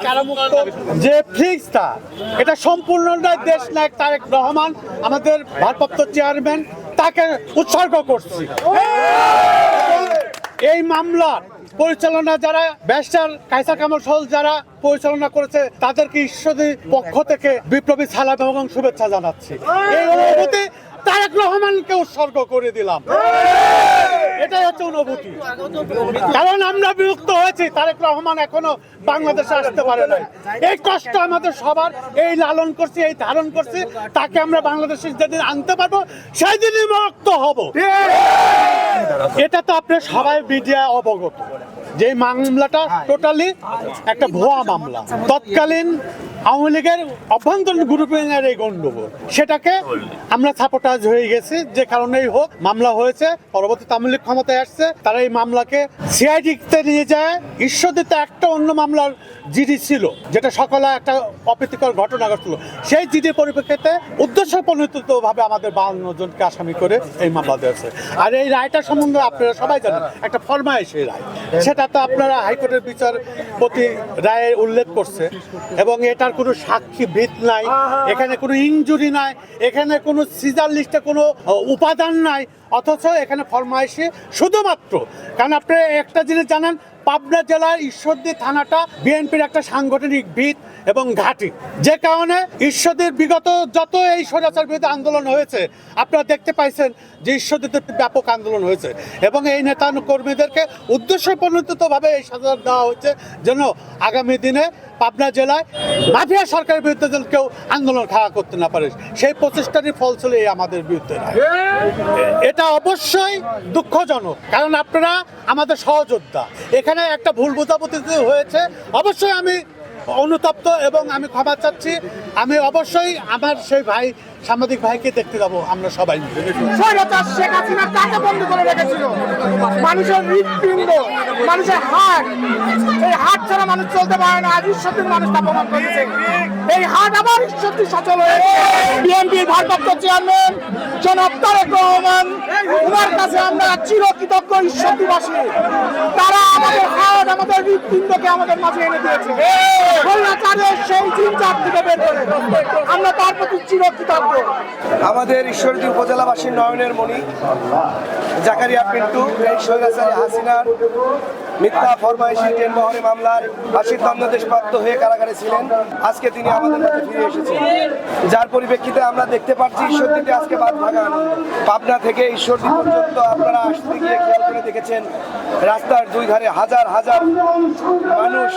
কারামুক্ত যে ফ্রিজটা, এটা সম্পূর্ণটাই দেশ নায়ক তারেক রহমান আমাদের ভারপ্রাপ্ত চেয়ারম্যান তাকে উৎসর্গ করছি। এই মামলার পরিচালনা যারা ব্যারিস্টার কায়সার কামাল সহ যারা পরিচালনা করেছে তাদেরকে ঈশ্বরের পক্ষ থেকে বিপ্লবী সালাম এবং শুভেচ্ছা জানাচ্ছি। এই অনুভূতি তারেক রহমানকে উৎসর্গ করে দিলাম, এটাই হচ্ছে অনুভূতি। কারণ আমরা বিরক্ত হয়েছি, তারেক রহমান এখনো বাংলাদেশে আসতে পারে নাই। এই কষ্ট আমাদের সবার, এই লালন করছি, এই ধারণ করছি, তাকে আমরা বাংলাদেশে যেদিন আনতে পারবো সেই দিনই মুক্ত হব। এটা তো আপনার সবাই মিডিয়া অবগত যে মামলাটা টোটালি একটা ভুয়া মামলা। তৎকালীন আওয়ামী লীগের অভ্যন্তরীণ গ্রুপিং এর এই গন্ডগোল, সেটাকে আমরা সাপোর্টাজ হয়ে গেছি। যে কারণেই হোক মামলা হয়েছে, পরবর্তী আওয়ামী লীগ ক্ষমতায় আসছে, তারা এই মামলাকে সিআইডিতে নিয়ে যায়। ঈশ্বরদীতে একটা অন্য মামলার জিডি ছিল, যেটা সকালে একটা অপ্রীতিকর ঘটনা ঘটল। সেই জিডি পরিপ্রেক্ষিতে উদ্দেশ্য প্রণোদিতভাবে আমাদের 52 জনকে আসামি করে এই মামলা দিয়েছে। আর এই রায়টা সম্বন্ধে আপনারা সবাই জানেন, একটা ফরমায়েশি রায়। সেটা তো আপনারা হাইকোর্টের বিচারপতি রায়ে উল্লেখ করছে, এবং এটার কোনো সাক্ষী ভিত নাই, এখানে কোনো ইনজুরি নাই, এখানে কোনো সিজার লিস্টে কোনো উপাদান নাই, অথচ এখানে ফরমায়েশি শুধুমাত্র। কারণ আপনি একটা জিনিস জানেন, পাবনা জেলার ঈশ্বরদী থানাটা বিএনপির একটা সাংগঠনিক ভিত এবং ঘাঁটি, যে কারণে ঈশ্বরদীর বিগত যত এই স্বৈরাচার বিরুদ্ধে আন্দোলন হয়েছে আপনারা দেখতে পাইছেন যে ঈশ্বরদীতে ব্যাপক আন্দোলন হয়েছে, এবং এই নেতা কর্মীদেরকে উদ্দেশ্য প্রণোদিতভাবে এই সাজা দেওয়া হচ্ছে যেন আগামী দিনে পাবনা জেলায় মাফিয়া সরকারের বিরুদ্ধে যেন কেউ আন্দোলন খাড়া করতে না পারে। সেই প্রচেষ্টারই ফল ছিল এই আমাদের বিরুদ্ধে। এটা অবশ্যই দুঃখজনক, কারণ আপনারা আমাদের সহযোদ্ধা। এখানে একটা ভুল বোঝাবুঝি হয়েছে, অবশ্যই আমি অনুতপ্ত এবং আমি ক্ষমা চাচ্ছি। আমি অবশ্যই আমার সেই ভাই সাংবাদিক ভাইকে দেখতে যাবো আমরা সবাই। শেখ হাসিনা কাকে বন্ধ করে রেখেছিল? মানুষের হৃৎপিণ্ড, মানুষের হাট, এই হাট ছাড়া মানুষ চলতে পারে না। আজ ঈশ্বরদীর মানুষ তা প্রমাণ করেছে। এই হাট আবার ঈশ্বরদী সচল হয়েছে। বিএনপির ভারপ্রাপ্ত চেয়ারম্যান জনাব তারেক রহমান, ওনার কাছে আমরা চিরকৃতজ্ঞ ঈশ্বরদীবাসী। তারা আমাদের হাট, আমাদের হৃৎপিণ্ডকে আমাদের মাঝে এনে দিয়েছে। সেই চিন্তা থেকে বের করে আমরা তার প্রতি চিরকৃতজ্ঞ। আমাদের ঈশ্বরদী উপজেলাবাসীর নয়নের মণি জাকারিয়া পিন্টু এই স্বৈরাচারী হাসিনার মিথ্যা ফরমায়েশি ট্রেনবহরে মামলার ফাঁসির দণ্ডাদেশপ্রাপ্ত হয়ে কারাগারে ছিলেন। আজকে তিনি আমাদের কাছে ফিরে এসেছেন, যার পরিপ্রেক্ষিতে আমরা দেখতে পাচ্ছি ঈশ্বরদীতে আজকে বাদ ভাঙা আনন্দ। পাবনা থেকে ঈশ্বরদী পর্যন্ত আপনারা আসতে গিয়ে খেয়াল করে দেখেছেন রাস্তার দুই ধারে হাজার হাজার মানুষ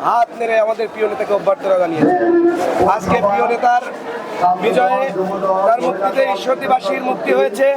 হাত নেড়ে আমাদের প্রিয় নেতাকে অভ্যর্থনা জানিয়েছে। আজকে প্রিয় নেতার বিজয়ে, তার মুক্তিতে ঈশ্বরদীবাসীর মুক্তি হয়েছে।